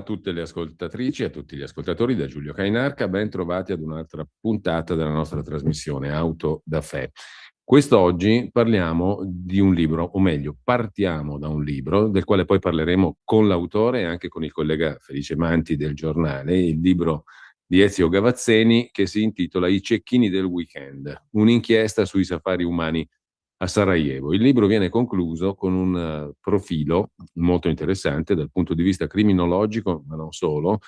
a tutte le ascoltatrici e a tutti gli ascoltatori da Giulio Cainarca, ben trovati ad un'altra puntata della nostra trasmissione Auto da Fè. Quest'oggi parliamo di un libro, o meglio, partiamo da un libro del quale poi parleremo con l'autore e anche con il collega Felice Manti del giornale, il libro di Ezio Gavazzeni che si intitola I cecchini del weekend, un'inchiesta sui safari umani a Sarajevo. Il libro viene concluso con un profilo molto interessante dal punto di vista criminologico, ma non solo,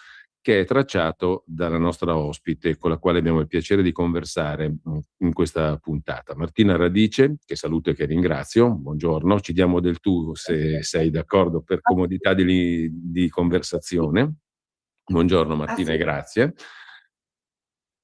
che è tracciato dalla nostra ospite, con la quale abbiamo il piacere di conversare in questa puntata. Martina Radice, che saluto e che ringrazio, buongiorno, ci diamo del tu se sei d'accordo per comodità di conversazione. Buongiorno Martina e grazie.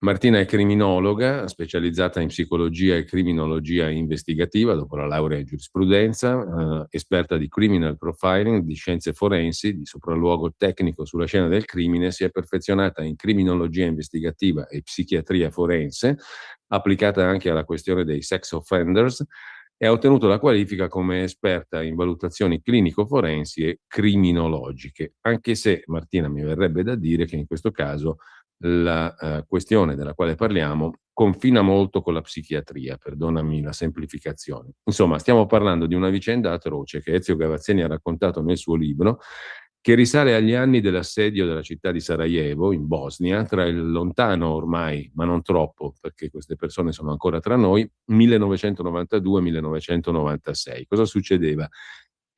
Martina è criminologa, specializzata in psicologia e criminologia investigativa dopo la laurea in giurisprudenza, esperta di criminal profiling, di scienze forensi, di sopralluogo tecnico sulla scena del crimine, si è perfezionata in criminologia investigativa e psichiatria forense, applicata anche alla questione dei sex offenders, e ha ottenuto la qualifica come esperta in valutazioni clinico-forensi e criminologiche, anche se, Martina, mi verrebbe da dire che in questo caso la questione della quale parliamo confina molto con la psichiatria, perdonami la semplificazione. Insomma, stiamo parlando di una vicenda atroce che Ezio Gavazzeni ha raccontato nel suo libro, che risale agli anni dell'assedio della città di Sarajevo, in Bosnia, tra il lontano ormai, ma non troppo, perché queste persone sono ancora tra noi, 1992-1996. Cosa succedeva?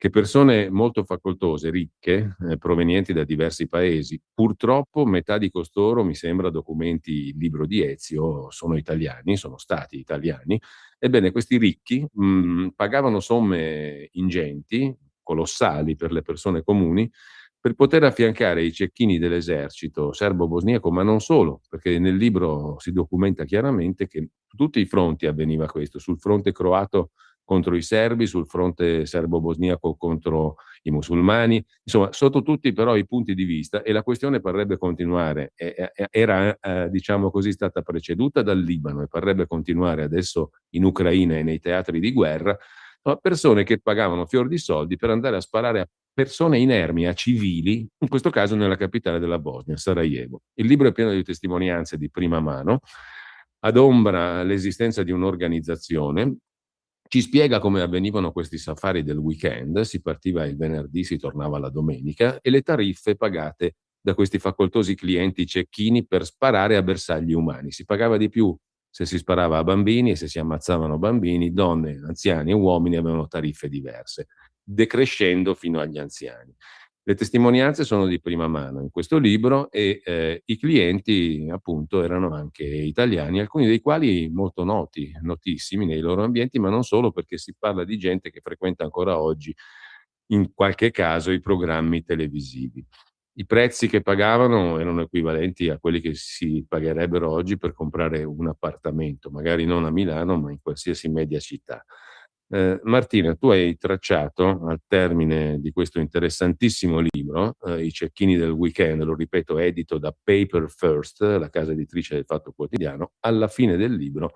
Che persone molto facoltose, ricche, provenienti da diversi paesi, purtroppo metà di costoro, mi sembra, documenti il libro di Ezio, sono italiani, sono stati italiani. Ebbene, questi ricchi pagavano somme ingenti, colossali per le persone comuni, per poter affiancare i cecchini dell'esercito serbo-bosniaco, ma non solo, perché nel libro si documenta chiaramente che su tutti i fronti avveniva questo, sul fronte croato contro i serbi, sul fronte serbo-bosniaco contro i musulmani, insomma, sotto tutti però i punti di vista, e la questione parrebbe continuare, era diciamo così stata preceduta dal Libano e parrebbe continuare adesso in Ucraina e nei teatri di guerra, ma persone che pagavano fior di soldi per andare a sparare a persone inermi, a civili, in questo caso nella capitale della Bosnia, Sarajevo. Il libro è pieno di testimonianze di prima mano, adombra l'esistenza di un'organizzazione, ci spiega come avvenivano questi safari del weekend, si partiva il venerdì, si tornava la domenica, e le tariffe pagate da questi facoltosi clienti cecchini per sparare a bersagli umani. Si pagava di più se si sparava a bambini e se si ammazzavano bambini, donne, anziani e uomini avevano tariffe diverse, decrescendo fino agli anziani. Le testimonianze sono di prima mano in questo libro e i clienti appunto erano anche italiani, alcuni dei quali molto noti, notissimi nei loro ambienti, ma non solo, perché si parla di gente che frequenta ancora oggi in qualche caso i programmi televisivi. I prezzi che pagavano erano equivalenti a quelli che si pagherebbero oggi per comprare un appartamento, magari non a Milano, ma in qualsiasi media città. Martina, tu hai tracciato al termine di questo interessantissimo libro, I cecchini del weekend, lo ripeto, edito da Paper First, la casa editrice del Fatto Quotidiano. Alla fine del libro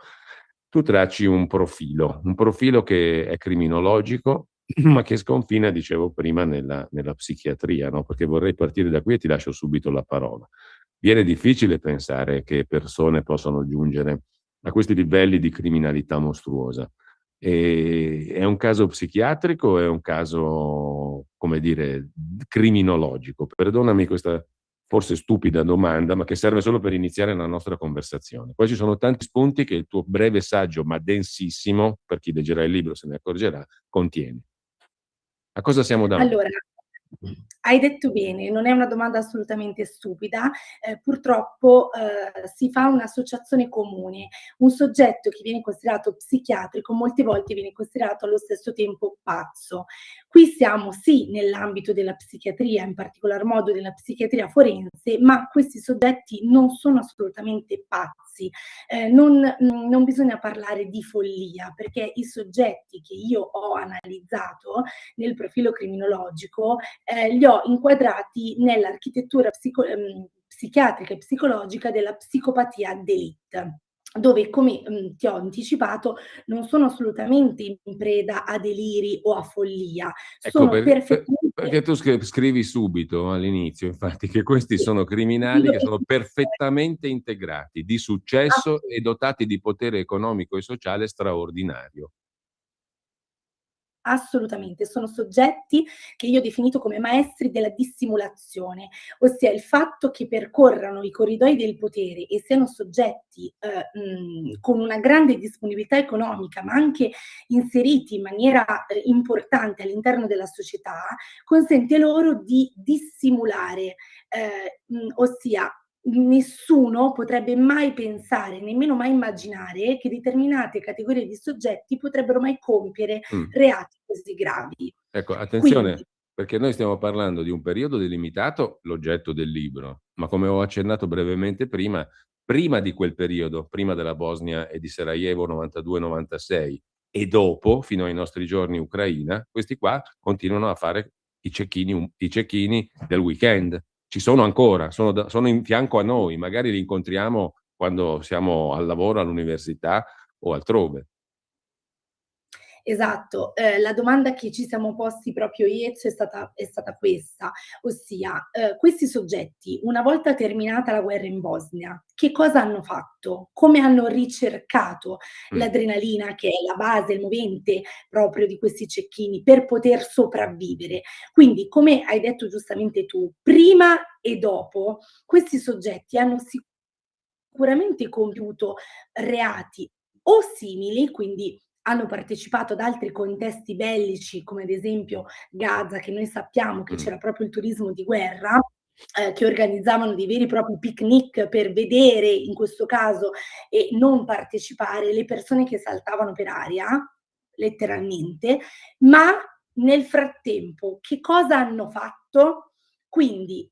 tu tracci un profilo che è criminologico, ma che sconfina, dicevo prima, nella psichiatria, no? Perché vorrei partire da qui e ti lascio subito la parola. Viene difficile pensare che persone possano giungere a questi livelli di criminalità mostruosa. È un caso psichiatrico o è un caso, come dire, criminologico? Perdonami questa forse stupida domanda, ma che serve solo per iniziare la nostra conversazione. Poi ci sono tanti spunti che il tuo breve saggio, ma densissimo, per chi leggerà il libro se ne accorgerà, contiene. A cosa siamo davanti? Allora, hai detto bene, non è una domanda assolutamente stupida. Purtroppo si fa un'associazione comune. Un soggetto che viene considerato psichiatrico molte volte viene considerato allo stesso tempo pazzo. Qui siamo sì nell'ambito della psichiatria, in particolar modo della psichiatria forense, ma questi soggetti non sono assolutamente pazzi. Non bisogna parlare di follia, perché i soggetti che io ho analizzato nel profilo criminologico, li ho inquadrati nell'architettura psichiatrica e psicologica della psicopatia d'élite. dove, come ti ho anticipato, non sono assolutamente in preda a deliri o a follia, Ecco, sono perché perfettamente tu scrivi subito all'inizio, infatti, che questi sono criminali che sono perfettamente integrati, di successo e dotati di potere economico e sociale straordinario. assolutamente, sono soggetti che io ho definito come maestri della dissimulazione, ossia il fatto che percorrano i corridoi del potere e siano soggetti, con una grande disponibilità economica, ma anche inseriti in maniera, importante all'interno della società, consente loro di dissimulare, ossia nessuno potrebbe mai pensare, nemmeno mai immaginare, che determinate categorie di soggetti potrebbero mai compiere Mh. reati così gravi. Ecco, Quindi attenzione, perché noi stiamo parlando di un periodo delimitato, l'oggetto del libro, ma come ho accennato brevemente prima, prima di quel periodo, prima della Bosnia e di Sarajevo 92-96 e dopo, fino ai nostri giorni Ucraina, questi qua continuano a fare i cecchini del weekend. Ci sono ancora, sono in fianco a noi, magari li incontriamo quando siamo al lavoro, all'università o altrove. esatto, la domanda che ci siamo posti proprio io e Ezio è stata questa, ossia, questi soggetti, una volta terminata la guerra in Bosnia, che cosa hanno fatto? Come hanno ricercato Mh, l'adrenalina che è la base, il movente proprio di questi cecchini per poter sopravvivere? Quindi, come hai detto giustamente tu, prima e dopo questi soggetti hanno sicuramente compiuto reati o simili, quindi hanno partecipato ad altri contesti bellici, come ad esempio Gaza, che noi sappiamo che mh. c'era proprio il turismo di guerra, che organizzavano dei veri e propri picnic per vedere, in questo caso, e non partecipare, le persone che saltavano per aria, letteralmente, ma nel frattempo che cosa hanno fatto? Quindi,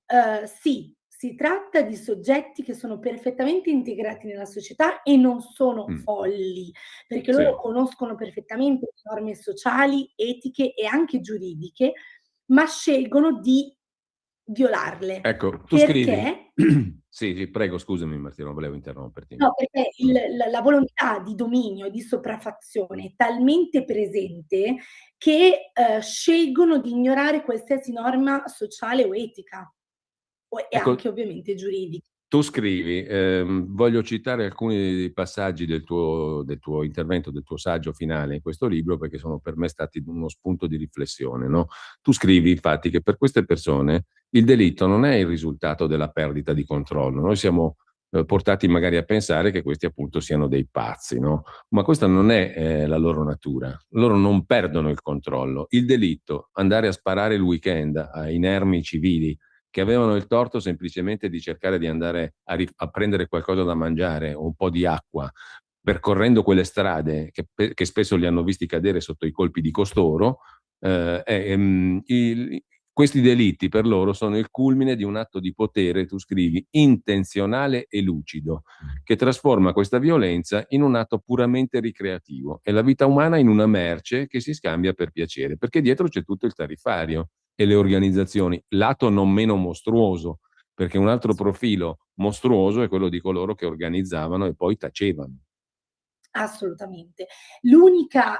sì, si tratta di soggetti che sono perfettamente integrati nella società e non sono Mh, folli, perché loro sì. conoscono perfettamente le norme sociali, etiche e anche giuridiche, ma scelgono di violarle. Ecco, tu scrivi Perché? sì, sì, prego scusami Martina, non volevo interromperti. No, perché Mh. la volontà di dominio e di sopraffazione è talmente presente che, scelgono di ignorare qualsiasi norma sociale o etica, e Ecco, anche ovviamente giuridica. tu scrivi, voglio citare alcuni passaggi del tuo intervento, del tuo saggio finale in questo libro, perché sono per me stati uno spunto di riflessione, no, tu scrivi infatti che per queste persone il delitto non è il risultato della perdita di controllo. Noi siamo, portati magari a pensare che questi appunto siano dei pazzi, no, ma questa non è, la loro natura. Loro non perdono il controllo. Il delitto, andare a sparare il weekend a inermi civili che avevano il torto semplicemente di cercare di andare a prendere qualcosa da mangiare o un po' di acqua, percorrendo quelle strade che spesso li hanno visti cadere sotto i colpi di costoro, questi delitti per loro sono il culmine di un atto di potere, tu scrivi, intenzionale e lucido, che trasforma questa violenza in un atto puramente ricreativo e la vita umana in una merce che si scambia per piacere, perché dietro c'è tutto il tariffario e le organizzazioni, lato non meno mostruoso, perché un altro profilo mostruoso è quello di coloro che organizzavano e poi tacevano. Assolutamente. L'unica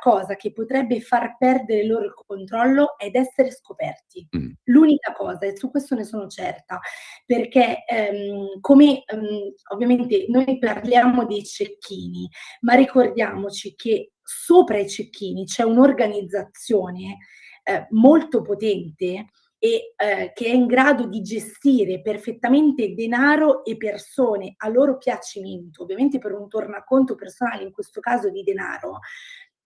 cosa che potrebbe far perdere loro il controllo è d'essere scoperti. Mh. L'unica cosa, e su questo ne sono certa, perché, come, ovviamente noi parliamo dei cecchini, ma ricordiamoci che sopra i cecchini c'è un'organizzazione, molto potente e, che è in grado di gestire perfettamente denaro e persone a loro piacimento, ovviamente per un tornaconto personale, in questo caso di denaro,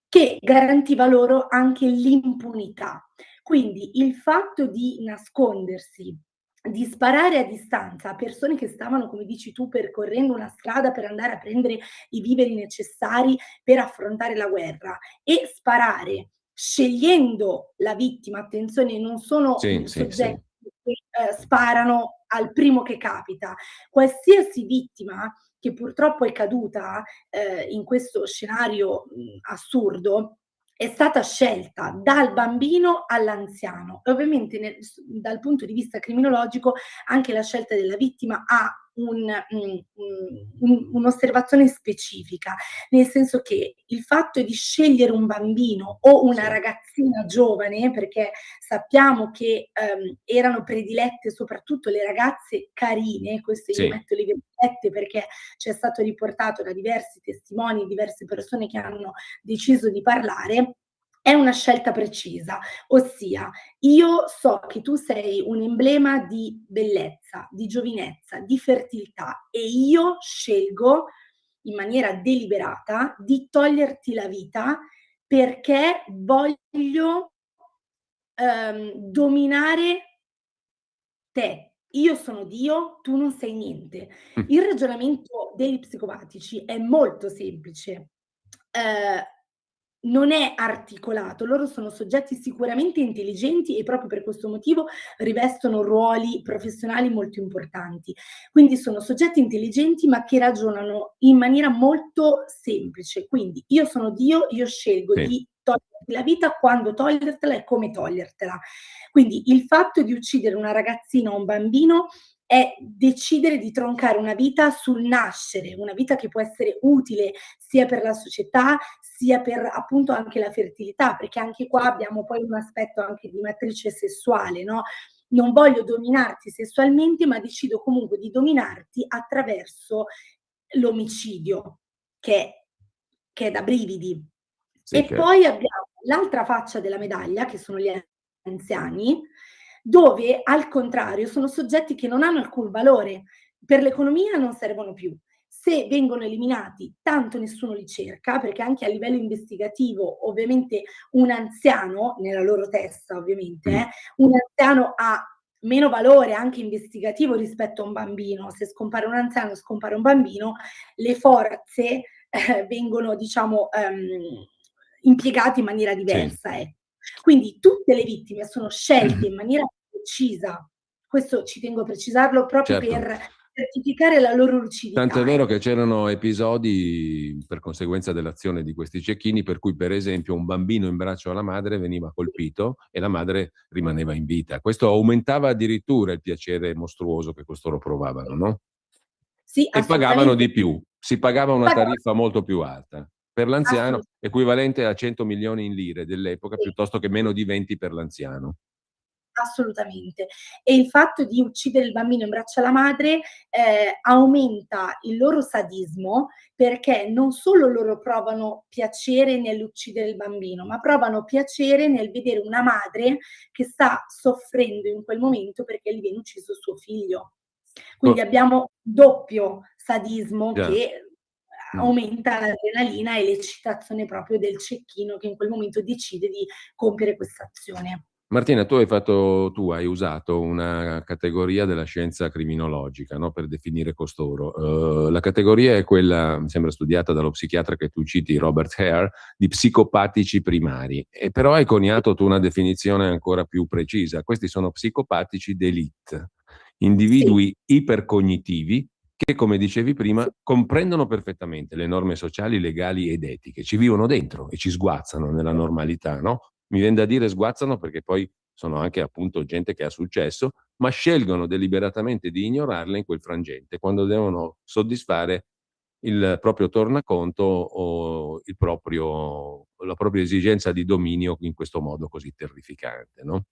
che garantiva loro anche l'impunità. Quindi il fatto di nascondersi, di sparare a distanza a persone che stavano, come dici tu, percorrendo una strada per andare a prendere i viveri necessari per affrontare la guerra e sparare scegliendo la vittima, attenzione, non sono, Sì, sì, sì. soggetti che, sparano al primo che capita. Qualsiasi vittima che purtroppo è caduta, in questo scenario, assurdo, è stata scelta dal bambino all'anziano e ovviamente dal punto di vista criminologico anche la scelta della vittima ha un'osservazione specifica, nel senso che il fatto di scegliere un bambino o una ragazzina giovane, perché sappiamo che erano predilette soprattutto le ragazze carine, questo io metto le virgolette perché c'è stato riportato da diversi testimoni, diverse persone che hanno deciso di parlare, è una scelta precisa, ossia io so che tu sei un emblema di bellezza, di giovinezza, di fertilità e io scelgo in maniera deliberata di toglierti la vita perché voglio dominare te. Io sono Dio, tu non sei niente. Il ragionamento degli psicopatici è molto semplice. Non è articolato, loro sono soggetti sicuramente intelligenti e proprio per questo motivo rivestono ruoli professionali molto importanti. Quindi sono soggetti intelligenti ma che ragionano in maniera molto semplice. Quindi io sono Dio, io scelgo di toglierti la vita, quando togliertela e come togliertela. Quindi il fatto di uccidere una ragazzina o un bambino è decidere di troncare una vita sul nascere, una vita che può essere utile sia per la società, sia per appunto anche la fertilità, perché anche qua abbiamo poi un aspetto anche di matrice sessuale, no? Non voglio dominarti sessualmente, ma decido comunque di dominarti attraverso l'omicidio, che è da brividi. E poi abbiamo l'altra faccia della medaglia, che sono gli anziani, dove al contrario sono soggetti che non hanno alcun valore, per l'economia non servono più. Se vengono eliminati, tanto nessuno li cerca, perché anche a livello investigativo, ovviamente un anziano, nella loro testa ovviamente, un anziano ha meno valore anche investigativo rispetto a un bambino. Se scompare un anziano, scompare un bambino, le forze vengono, diciamo, impiegate in maniera diversa. Quindi tutte le vittime sono scelte in maniera precisa, questo ci tengo a precisarlo proprio per certificare la loro lucidità. Tanto è vero che c'erano episodi per conseguenza dell'azione di questi cecchini per cui per esempio un bambino in braccio alla madre veniva colpito e la madre rimaneva in vita. Questo aumentava addirittura il piacere mostruoso che costoro provavano, no? Sì, e pagavano di più, si pagava una tariffa molto più alta. Per l'anziano equivalente a 100 milioni in lire dell'epoca piuttosto che meno di 20 per l'anziano. Assolutamente. E il fatto di uccidere il bambino in braccio alla madre aumenta il loro sadismo, perché non solo loro provano piacere nell'uccidere il bambino, ma provano piacere nel vedere una madre che sta soffrendo in quel momento perché gli viene ucciso suo figlio. Quindi abbiamo doppio sadismo che aumenta l'adrenalina e l'eccitazione proprio del cecchino che in quel momento decide di compiere questa azione. Martina, tu hai usato una categoria della scienza criminologica, no, per definire costoro. La categoria è quella, mi sembra studiata dallo psichiatra che tu citi, Robert Hare, di psicopatici primari. E però hai coniato tu una definizione ancora più precisa. Questi sono psicopatici d'élite, individui ipercognitivi che, come dicevi prima, comprendono perfettamente le norme sociali, legali ed etiche, ci vivono dentro e ci sguazzano nella normalità, no? Mi viene da dire sguazzano perché poi sono anche appunto gente che ha successo, ma scelgono deliberatamente di ignorarle in quel frangente, quando devono soddisfare il proprio tornaconto o la propria esigenza di dominio in questo modo così terrificante, no?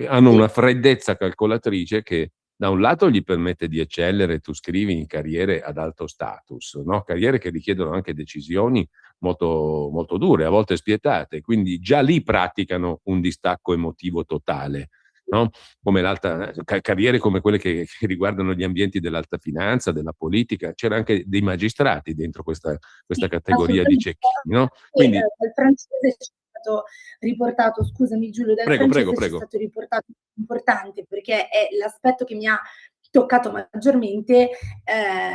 Hanno una freddezza calcolatrice che da un lato gli permette di eccellere, tu scrivi, in carriere ad alto status, no? Carriere che richiedono anche decisioni molto, molto dure, a volte spietate, quindi già lì praticano un distacco emotivo totale, no? Come carriere come quelle che riguardano gli ambienti dell'alta finanza, della politica, c'era anche dei magistrati dentro questa categoria di cecchini, no? Quindi, dal francese c'è stato riportato, scusami Giulio, dal francese c'è stato riportato importante, perché è l'aspetto che mi ha toccato maggiormente,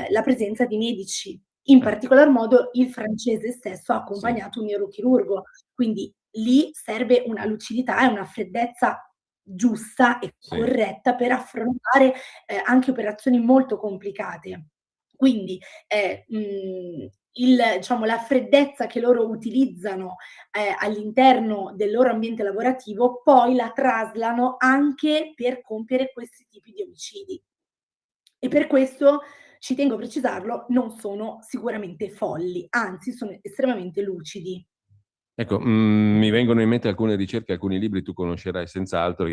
la presenza di medici. In particolar modo il francese stesso ha accompagnato un neurochirurgo, quindi lì serve una lucidità e una freddezza giusta e corretta per affrontare anche operazioni molto complicate. Quindi diciamo, la freddezza che loro utilizzano all'interno del loro ambiente lavorativo poi la traslano anche per compiere questi tipi di omicidi. E per questo ci tengo a precisarlo, non sono sicuramente folli, anzi sono estremamente lucidi. Ecco, mi vengono in mente alcune ricerche, alcuni libri tu conoscerai senz'altro,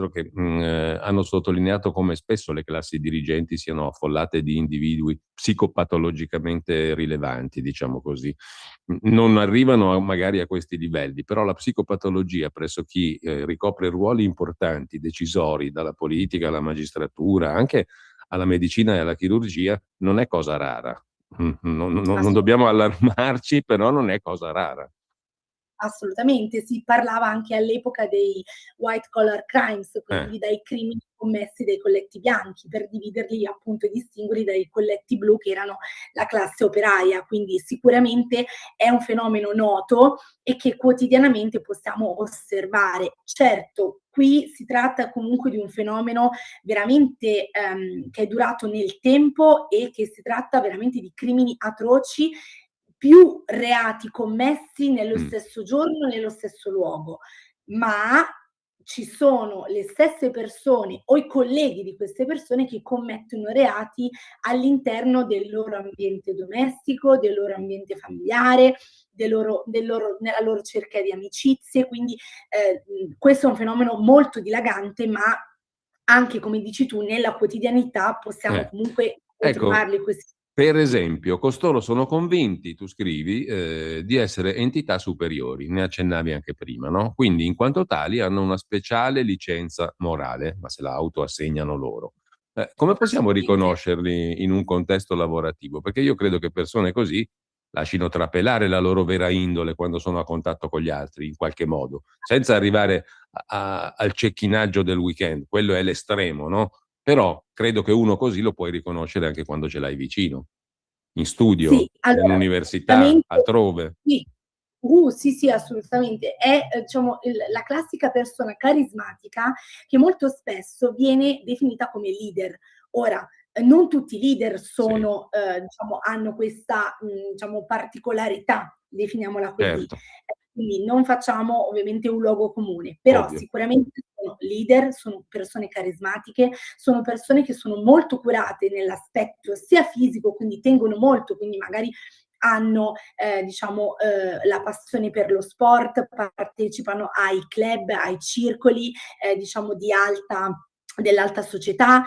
che hanno sottolineato come spesso le classi dirigenti siano affollate di individui psicopatologicamente rilevanti, diciamo così. Non arrivano magari a questi livelli, però la psicopatologia presso chi ricopre ruoli importanti, decisori, dalla politica alla magistratura, anche alla medicina e alla chirurgia, non è cosa rara. Non dobbiamo allarmarci, però non è cosa rara. Assolutamente, si parlava anche all'epoca dei white collar crimes, Eh, quindi dai crimini commessi dai colletti bianchi, per dividerli appunto e distinguerli dai colletti blu che erano la classe operaia. Quindi sicuramente è un fenomeno noto e che quotidianamente possiamo osservare. Certo, qui si tratta comunque di un fenomeno veramente che è durato nel tempo e che si tratta veramente di crimini atroci, più reati commessi nello mm, stesso giorno, nello stesso luogo, ma ci sono le stesse persone o i colleghi di queste persone che commettono reati all'interno del loro ambiente domestico, del loro ambiente familiare, nella loro cerchia di amicizie. Quindi questo è un fenomeno molto dilagante, ma anche, come dici tu, nella quotidianità possiamo eh. comunque Ecco, trovarli questi. per esempio, costoro sono convinti, tu scrivi, di essere entità superiori, ne accennavi anche prima, no? Quindi, in quanto tali, hanno una speciale licenza morale, ma se la autoassegnano loro. Come possiamo Assolutamente. riconoscerli in un contesto lavorativo? Perché io credo che persone così lasciano trapelare la loro vera indole quando sono a contatto con gli altri, in qualche modo, senza arrivare al cecchinaggio del weekend. Quello è l'estremo, no? Però credo che uno così lo puoi riconoscere anche quando ce l'hai vicino, in Sì, studio, allora nell'università, assolutamente altrove. sì. Sì, sì, assolutamente. È, diciamo, la classica persona carismatica che molto spesso viene definita come leader. Ora, non tutti i leader Sì, sono, diciamo, hanno questa, diciamo, particolarità, definiamola così. certo, Quindi non facciamo ovviamente un luogo comune, però ovvio. sicuramente sono leader, sono persone carismatiche, sono persone che sono molto curate nell'aspetto sia fisico, quindi tengono molto, quindi magari hanno diciamo la passione per lo sport, partecipano ai club, ai circoli diciamo dell'alta società.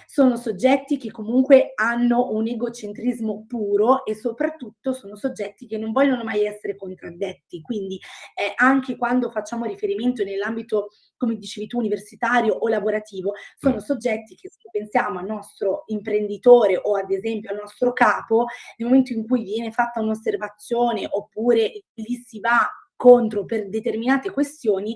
Sono soggetti che comunque hanno un egocentrismo puro e soprattutto sono soggetti che non vogliono mai essere contraddetti. Quindi anche quando facciamo riferimento nell'ambito, come dicevi tu, universitario o lavorativo, sono Mm. soggetti che, se pensiamo al nostro imprenditore o ad esempio al nostro capo, nel momento in cui viene fatta un'osservazione oppure lì si va contro per determinate questioni,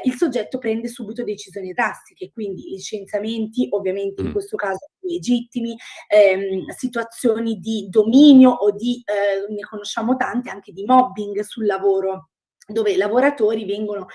il soggetto prende subito decisioni drastiche, quindi licenziamenti, ovviamente in Mm. questo caso legittimi, situazioni di dominio o di, ne conosciamo tante, anche di mobbing sul lavoro, dove i lavoratori vengono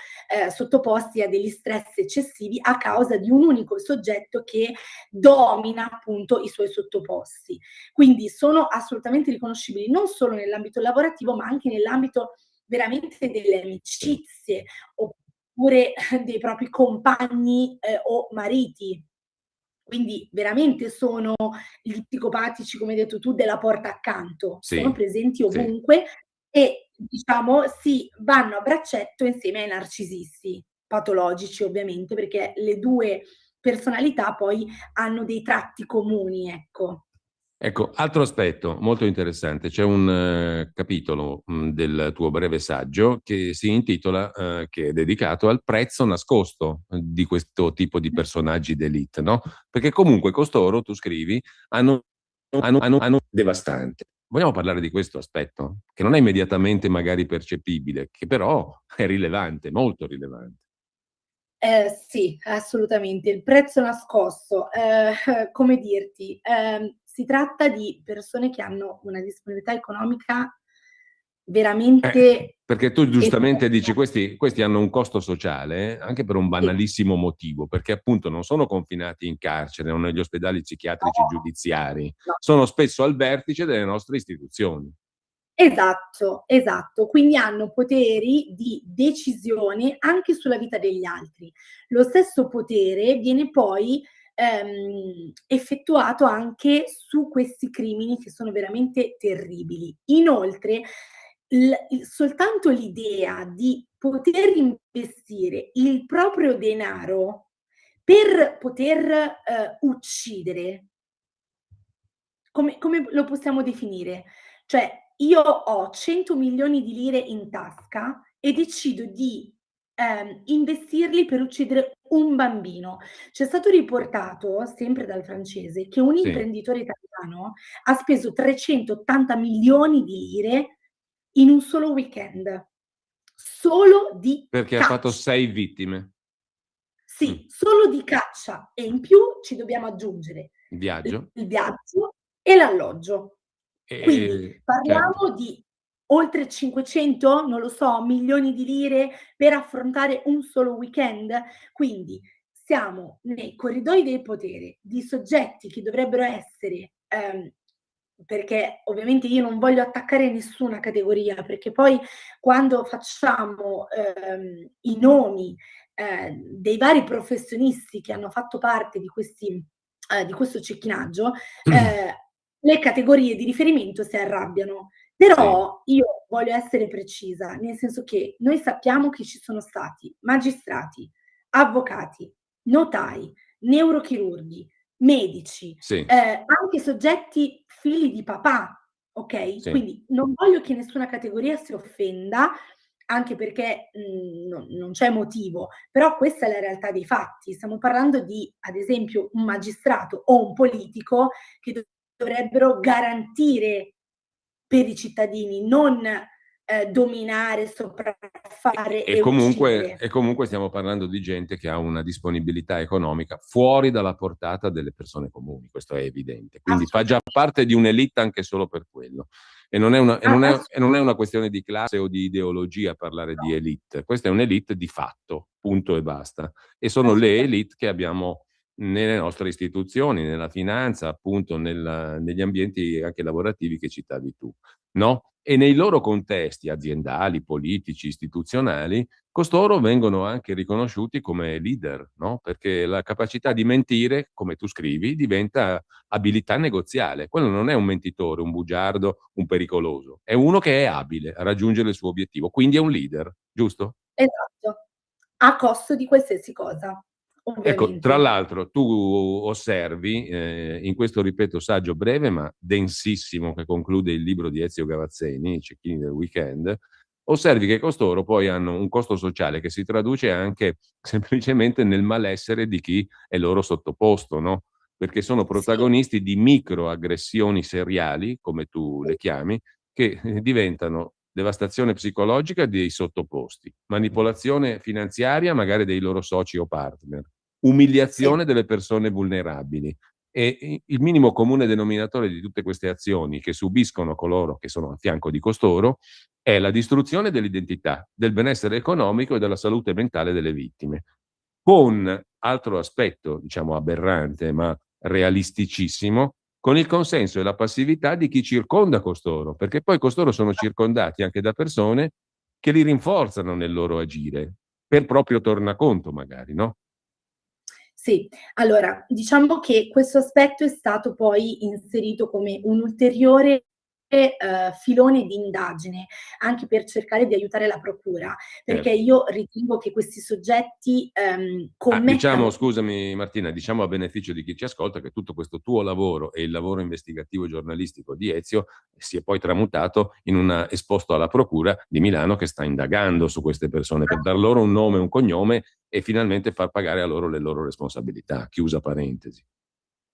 sottoposti a degli stress eccessivi a causa di un unico soggetto che domina appunto i suoi sottoposti. Quindi sono assolutamente riconoscibili non solo nell'ambito lavorativo, ma anche nell'ambito veramente delle amicizie, oppure dei propri compagni o mariti. Quindi veramente sono gli psicopatici, come hai detto tu, della porta accanto, sono Sì, presenti sì. ovunque e diciamo si vanno a braccetto insieme ai narcisisti, patologici ovviamente, perché le 2 personalità poi hanno dei tratti comuni, ecco. Ecco, altro aspetto molto interessante, c'è un capitolo del tuo breve saggio che si intitola, che è dedicato al prezzo nascosto di questo tipo di personaggi d'élite, no? Perché comunque costoro, tu scrivi, hanno devastante. Vogliamo parlare di questo aspetto, che non è immediatamente magari percepibile, che però è rilevante, molto rilevante. Sì, assolutamente. Il prezzo nascosto, come dirti, si tratta di persone che hanno una disponibilità economica veramente Perché tu giustamente dici enorme. questi hanno un costo sociale anche per un Sì, banalissimo motivo, perché appunto non sono confinati in carcere o negli ospedali no, psichiatrici giudiziari, no. sono spesso al vertice delle nostre istituzioni. Esatto, esatto. Quindi hanno poteri di decisione anche sulla vita degli altri. Lo stesso potere viene poi effettuato anche su questi crimini che sono veramente terribili. Inoltre, soltanto l'idea di poter investire il proprio denaro per poter uccidere, come lo possiamo definire? Cioè, io ho 100 milioni di lire in tasca e decido di investirli per uccidere un bambino. C'è stato riportato, sempre dal francese, che un Sì, imprenditore italiano ha speso 380 milioni di lire in un solo weekend, solo di perché ha fatto caccia. 6 vittime. Sì, solo di caccia, e in più ci dobbiamo aggiungere Viaggio. il viaggio e l'alloggio. Quindi Certo. parliamo di oltre 500, non lo so, milioni di lire per affrontare un solo weekend. Quindi siamo nei corridoi del potere di soggetti che dovrebbero essere, perché ovviamente io non voglio attaccare nessuna categoria, perché poi quando facciamo i nomi dei vari professionisti che hanno fatto parte di questo cecchinaggio, le categorie di riferimento si arrabbiano. Sì, Però io voglio essere precisa, nel senso che noi sappiamo che ci sono stati magistrati, avvocati, notai, neurochirurghi, medici, sì, anche soggetti figli di papà, okay, sì. quindi non voglio che nessuna categoria si offenda, anche perché, non c'è motivo, però questa è la realtà dei fatti. Stiamo parlando di, ad esempio, un magistrato o un politico che dovrebbero garantire per i cittadini, non, dominare, sopraffare e uccidere. E comunque stiamo parlando di gente che ha una disponibilità economica fuori dalla portata delle persone comuni, questo è evidente. Quindi fa già Assolutamente. parte di un'elite anche solo per quello. E non è una, e non è una Assolutamente questione di classe o di ideologia parlare di no, elite, questa è un'elite di fatto, punto e basta. E sono le assolutamente. elite che abbiamo nelle nostre istituzioni, nella finanza, appunto negli ambienti anche lavorativi che citavi tu, no? E nei loro contesti aziendali, politici, istituzionali, costoro vengono anche riconosciuti come leader, no? Perché la capacità di mentire, come tu scrivi, diventa abilità negoziale. Quello non è un mentitore, un bugiardo, un pericoloso, è uno che è abile a raggiungere il suo obiettivo, quindi è un leader, giusto? Esatto, a costo di qualsiasi cosa, Ecco, tra ovviamente. l'altro tu osservi in questo, ripeto, saggio breve ma densissimo che conclude il libro di Ezio Gavazzeni, I cecchini del weekend, osservi che costoro poi hanno un costo sociale che si traduce anche semplicemente nel malessere di chi è loro sottoposto, no? Perché sono Sì, protagonisti di microaggressioni seriali, come tu sì, le chiami, che diventano devastazione psicologica dei sottoposti, manipolazione finanziaria magari dei loro soci o partner, sì, umiliazione delle persone vulnerabili. E il minimo comune denominatore di tutte queste azioni che subiscono coloro che sono a fianco di costoro è la distruzione dell'identità, del benessere economico e della salute mentale delle vittime. Con altro aspetto, diciamo aberrante, ma realisticissimo, con il consenso e la passività di chi circonda costoro, perché poi costoro sono circondati anche da persone che li rinforzano nel loro agire, per proprio tornaconto magari, no? sì. Allora, diciamo che questo aspetto è stato poi inserito come un ulteriore, filone di indagine, anche per cercare di aiutare la procura, perché Certo. io ritengo che questi soggetti, Ah, diciamo, commettano. scusami Martina, diciamo a beneficio di chi ci ascolta che tutto questo tuo lavoro e il lavoro investigativo e giornalistico di Ezio si è poi tramutato in un esposto alla Procura di Milano che sta indagando su queste persone per dar loro un nome e un cognome e finalmente far pagare a loro le loro responsabilità. Chiusa parentesi.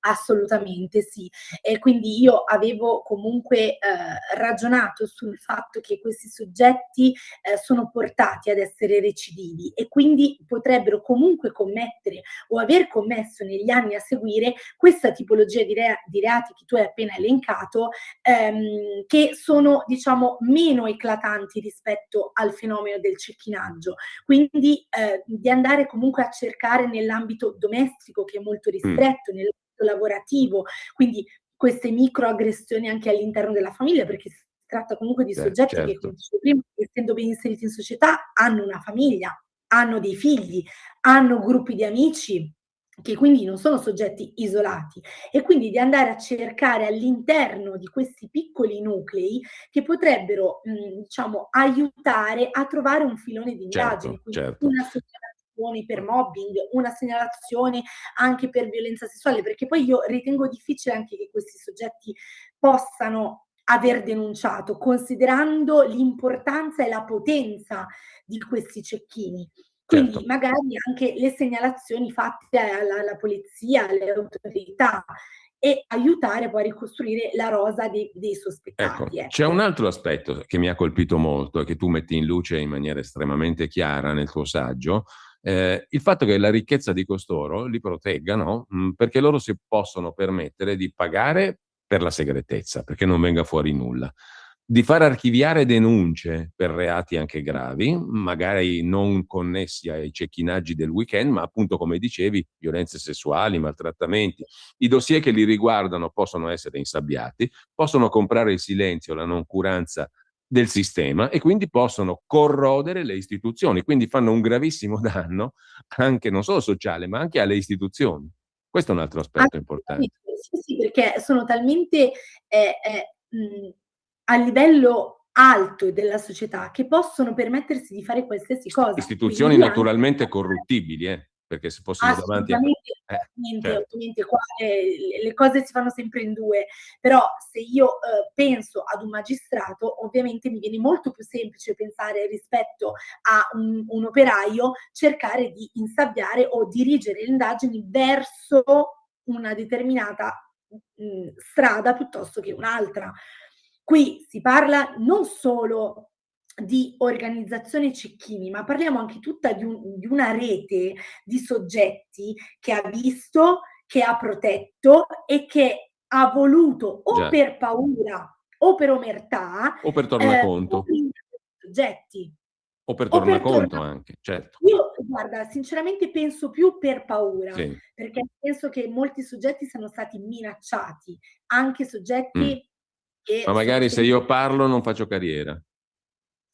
Assolutamente sì. E quindi io avevo comunque, ragionato sul fatto che questi soggetti, sono portati ad essere recidivi e quindi potrebbero comunque commettere o aver commesso negli anni a seguire questa tipologia di reati che tu hai appena elencato, che sono diciamo meno eclatanti rispetto al fenomeno del cecchinaggio. Quindi, di andare comunque a cercare nell'ambito domestico che è molto Mm, ristretto, lavorativo, quindi queste microaggressioni anche all'interno della famiglia, perché si tratta comunque di soggetti che, come certo. dicevo prima, essendo ben inseriti in società, hanno una famiglia, hanno dei figli, hanno gruppi di amici. che quindi non sono soggetti isolati, e quindi di andare a cercare all'interno di questi piccoli nuclei che potrebbero, diciamo, aiutare a trovare un filone di indagine, Certo, quindi certo. una segnalazione per mobbing, una segnalazione anche per violenza sessuale, perché poi io ritengo difficile anche che questi soggetti possano aver denunciato, considerando l'importanza e la potenza di questi cecchini. Quindi Certo. magari anche le segnalazioni fatte alla polizia, alle autorità, e aiutare poi a ricostruire la rosa dei sospettati, Ecco, c'è un ecco. altro aspetto che mi ha colpito molto e che tu metti in luce in maniera estremamente chiara nel tuo saggio, il fatto che la ricchezza di costoro li protegga, no? Perché loro si possono permettere di pagare per la segretezza, perché non venga fuori nulla, di far archiviare denunce per reati anche gravi, magari non connessi ai cecchinaggi del weekend, ma appunto, come dicevi, violenze sessuali, maltrattamenti. I dossier che li riguardano possono essere insabbiati, possono comprare il silenzio, la noncuranza del sistema e quindi possono corrodere le istituzioni, quindi fanno un gravissimo danno anche non solo sociale, ma anche alle istituzioni. Questo è un altro aspetto Assolutamente, importante. sì, sì, perché sono talmente, a livello alto della società che possono permettersi di fare qualsiasi cosa, Istituzioni quindi anche naturalmente corruttibili, perché se fossimo davanti a... assolutamente, certo. ovviamente qua, le cose si fanno sempre in 2, però se io, penso ad un magistrato, ovviamente mi viene molto più semplice pensare rispetto a un operaio, cercare di insabbiare o dirigere le indagini verso una determinata, strada piuttosto che un'altra. Qui si parla non solo di organizzazione cecchini, ma parliamo anche tutta di una rete di soggetti che ha visto, che ha protetto e che ha voluto o Già. per paura o per omertà, O per tornaconto, oprimere questi soggetti o per o per tornaconto torna anche, certo. io guarda, sinceramente penso più per paura, Sì. perché penso che molti soggetti siano stati minacciati, anche Mm. soggetti che Ma sono magari se sempre io parlo non faccio carriera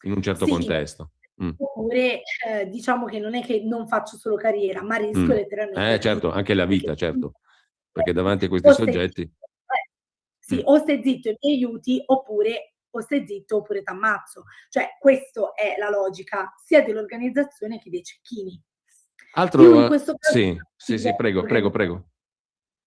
in un certo sì, contesto. Mm. oppure, diciamo che non è che non faccio solo carriera, ma rischio Mm. letteralmente di Certo, anche la perché vita, certo, perché davanti a questi o stai soggetti... zitto sì, Mm. o stai zitto e mi aiuti, oppure o stai zitto oppure t'ammazzo. Cioè, questo è la logica sia dell'organizzazione che dei cecchini. Più in Altro... questo caso sì, sì, sì, prego, prego, prego.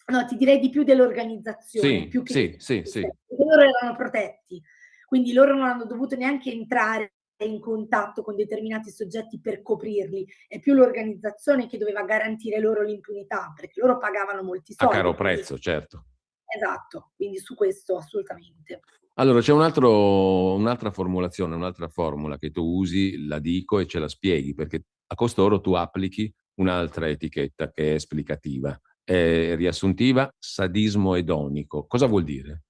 no, ti direi di più dell'organizzazione, Sì, più che dei sì, sì, soggetti sì. stessi, perché loro erano protetti, quindi loro non hanno dovuto neanche entrare in contatto con determinati soggetti per coprirli, è più l'organizzazione che doveva garantire loro l'impunità, perché loro pagavano molti A caro soldi, quindi prezzo, certo. esatto, quindi su questo assolutamente. Allora, c'è un'altra formulazione, un'altra formula che tu usi, la dico e ce la spieghi, perché a costoro tu applichi un'altra etichetta che è esplicativa, è riassuntiva, sadismo edonico. Cosa vuol dire?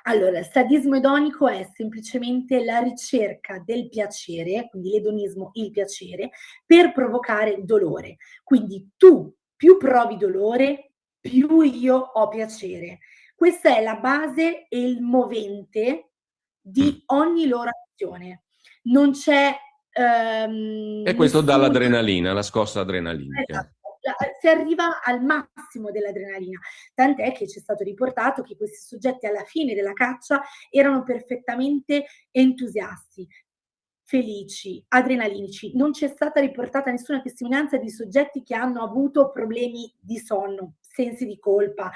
Allora, il sadismo edonico è semplicemente la ricerca del piacere, quindi l'edonismo, il piacere, per provocare dolore. Quindi tu più provi dolore, più io ho piacere. Questa è la base e il movente Mm. di ogni loro azione. Non c'è, E questo dà nessun l'adrenalina, la scossa adrenalinica. esatto, si arriva al massimo dell'adrenalina, tant'è che c'è stato riportato che questi soggetti alla fine della caccia erano perfettamente entusiasti, felici, adrenalinici. Non c'è stata riportata nessuna testimonianza di soggetti che hanno avuto problemi di sonno, sensi di colpa,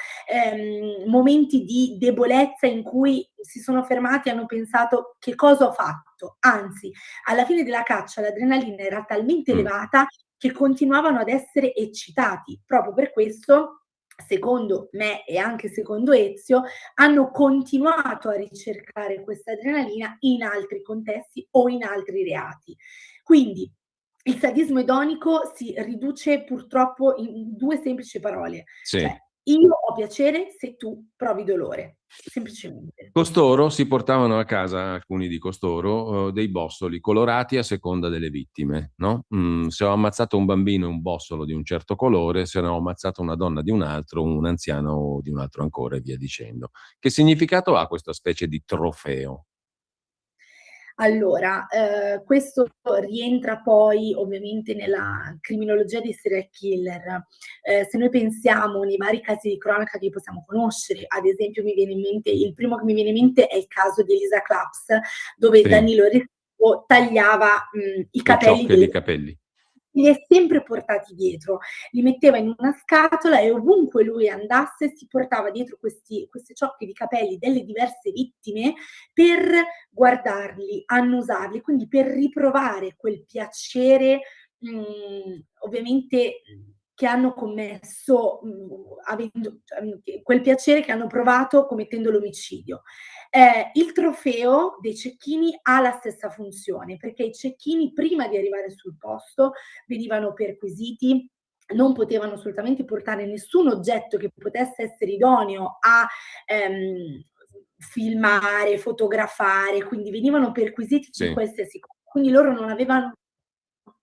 momenti di debolezza in cui si sono fermati e hanno pensato: "Che cosa ho fatto?" Anzi, alla fine della caccia l'adrenalina era talmente Mm. elevata che continuavano ad essere eccitati. Proprio per questo, secondo me e anche secondo Ezio, hanno continuato a ricercare questa adrenalina in altri contesti o in altri reati. Quindi il sadismo edonico si riduce purtroppo in 2 semplici parole, cioè Sì. io ho piacere se tu provi dolore, semplicemente. Costoro si portavano a casa, alcuni di costoro, dei bossoli colorati a seconda delle vittime, no? Se ho ammazzato un bambino e un bossolo di un certo colore, se ne ho ammazzato una donna di un altro, un anziano di un altro ancora e via dicendo. Che significato ha questa specie di trofeo? Allora, questo rientra poi ovviamente nella criminologia dei serial killer. Se noi pensiamo nei vari casi di cronaca che possiamo conoscere, ad esempio mi viene in mente, il primo che mi viene in mente è il caso di Elisa Claps, dove Sì, Danilo Restivo tagliava i le capelli ciocche di delle, capelli. li è sempre portati dietro, li metteva in una scatola e ovunque lui andasse si portava dietro queste ciocche di capelli delle diverse vittime per guardarli, annusarli, quindi per riprovare quel piacere, ovviamente, che hanno commesso, avendo, cioè, quel piacere che hanno provato commettendo l'omicidio. Il trofeo dei cecchini ha la stessa funzione, perché i cecchini prima di arrivare sul posto venivano perquisiti, non potevano assolutamente portare nessun oggetto che potesse essere idoneo a filmare, fotografare, quindi venivano perquisiti di Sì, qualsiasi cosa. Quindi loro non avevano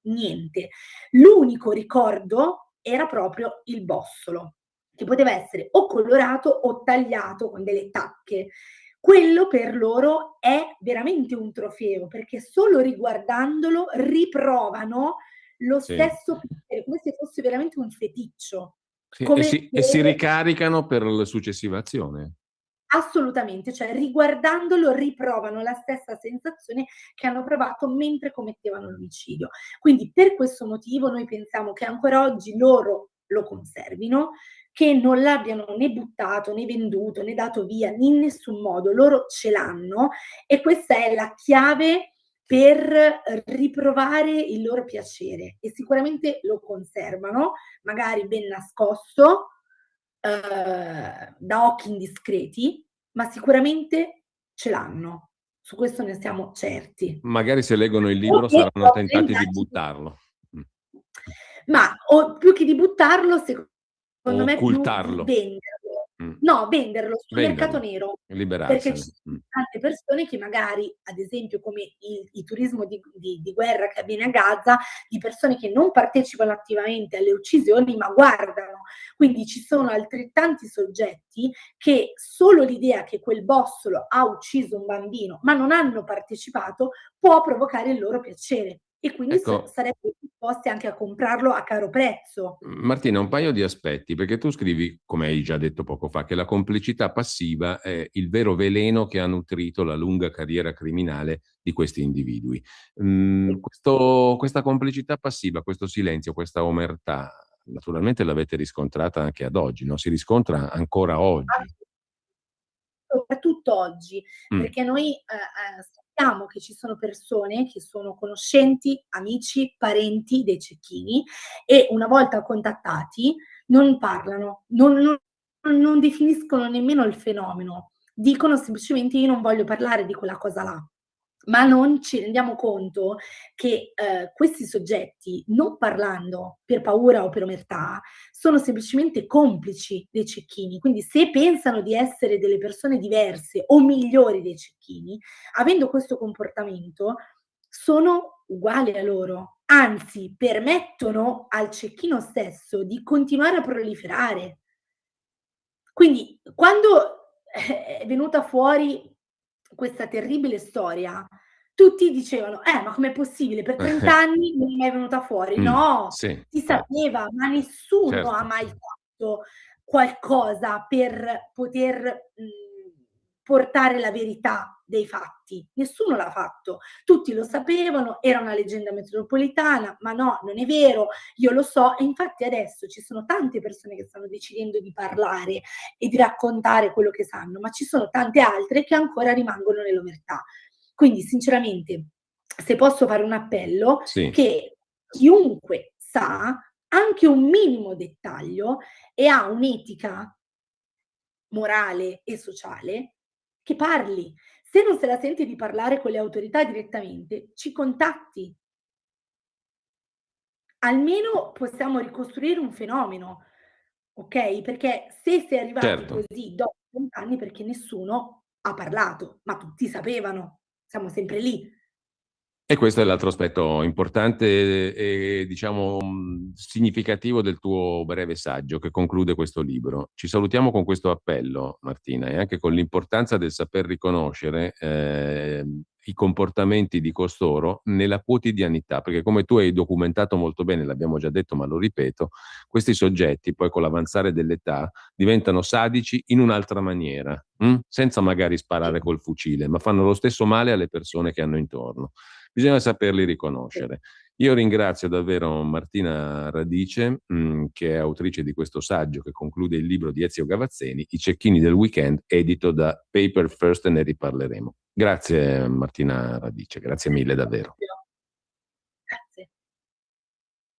niente. L'unico ricordo era proprio il bossolo, che poteva essere o colorato o tagliato con delle tacche. Quello per loro è veramente un trofeo, perché solo riguardandolo riprovano lo sì. stesso piacere, come se fosse veramente un feticcio. Sì, e Come si se ricaricano per la successiva azione. assolutamente, cioè riguardandolo riprovano la stessa sensazione che hanno provato mentre commettevano l'omicidio. Quindi per questo motivo noi pensiamo che ancora oggi loro lo conservino, che non l'abbiano né buttato, né venduto, né dato via in nessun modo, loro ce l'hanno e questa è la chiave per riprovare il loro piacere e sicuramente lo conservano, magari ben nascosto, da occhi indiscreti, ma sicuramente ce l'hanno. Su questo ne siamo certi. Magari se leggono il libro Perché saranno dopo le tentati di indagini, buttarlo. Mm. ma o più che di buttarlo, O secondo me più di occultarlo. venderlo. Mm. No, venderlo sul mercato Venderlo, nero, perché ci liberarsene. Mm. sono tante persone che magari, ad esempio come il turismo di guerra che avviene a Gaza, di persone che non partecipano attivamente alle uccisioni, ma guardano. Quindi ci sono altrettanti soggetti che solo l'idea che quel bossolo ha ucciso un bambino, ma non hanno partecipato, può provocare il loro piacere e quindi Ecco, sarebbero disposti anche a comprarlo a caro prezzo. Martina, un paio di aspetti, perché tu scrivi, come hai già detto poco fa, che la complicità passiva è il vero veleno che ha nutrito la lunga carriera criminale di questi individui. Questa complicità passiva, questo silenzio, questa omertà, naturalmente l'avete riscontrata anche ad oggi, no? Si riscontra ancora oggi. Soprattutto oggi, Mm, perché noi sappiamo che ci sono persone che sono conoscenti, amici, parenti dei cecchini e una volta contattati non parlano, non definiscono nemmeno il fenomeno, dicono semplicemente io non voglio parlare di quella cosa là. Ma non ci rendiamo conto che questi soggetti, non parlando per paura o per omertà, sono semplicemente complici dei cecchini. Quindi se pensano di essere delle persone diverse o migliori dei cecchini, avendo questo comportamento, sono uguali a loro. Anzi, permettono al cecchino stesso di continuare a proliferare. Quindi quando è venuta fuori questa terribile storia, tutti dicevano: ma com'è possibile? Per 30 anni non è mai venuta fuori". No, sì, si certo, sapeva, ma nessuno ha certo. mai fatto qualcosa per poter, portare la verità dei fatti. Nessuno l'ha fatto. Tutti lo sapevano, era una leggenda metropolitana, ma no, non è vero, io lo so e infatti adesso ci sono tante persone che stanno decidendo di parlare e di raccontare quello che sanno, ma ci sono tante altre che ancora rimangono nell'omertà. Quindi sinceramente, se posso fare un appello, Sì, che chiunque sa anche un minimo dettaglio e ha un'etica morale e sociale, che parli. Se non se la sente di parlare con le autorità direttamente, ci contatti. Almeno possiamo ricostruire un fenomeno, okay, perché se si è arrivati certo. così dopo 20 anni perché nessuno ha parlato, ma tutti sapevano, siamo sempre lì. E questo è l'altro aspetto importante e, diciamo, significativo del tuo breve saggio che conclude questo libro. Ci salutiamo con questo appello, Martina, e anche con l'importanza del saper riconoscere i comportamenti di costoro nella quotidianità, perché come tu hai documentato molto bene, l'abbiamo già detto ma lo ripeto, questi soggetti poi con l'avanzare dell'età diventano sadici in un'altra maniera, senza magari sparare col fucile, ma fanno lo stesso male alle persone che hanno intorno. Bisogna saperli riconoscere. Io ringrazio davvero Martina Radice, che è autrice di questo saggio che conclude il libro di Ezio Gavazzeni, I cecchini del weekend, edito da Paper First, e ne riparleremo. Grazie Martina Radice, grazie mille davvero.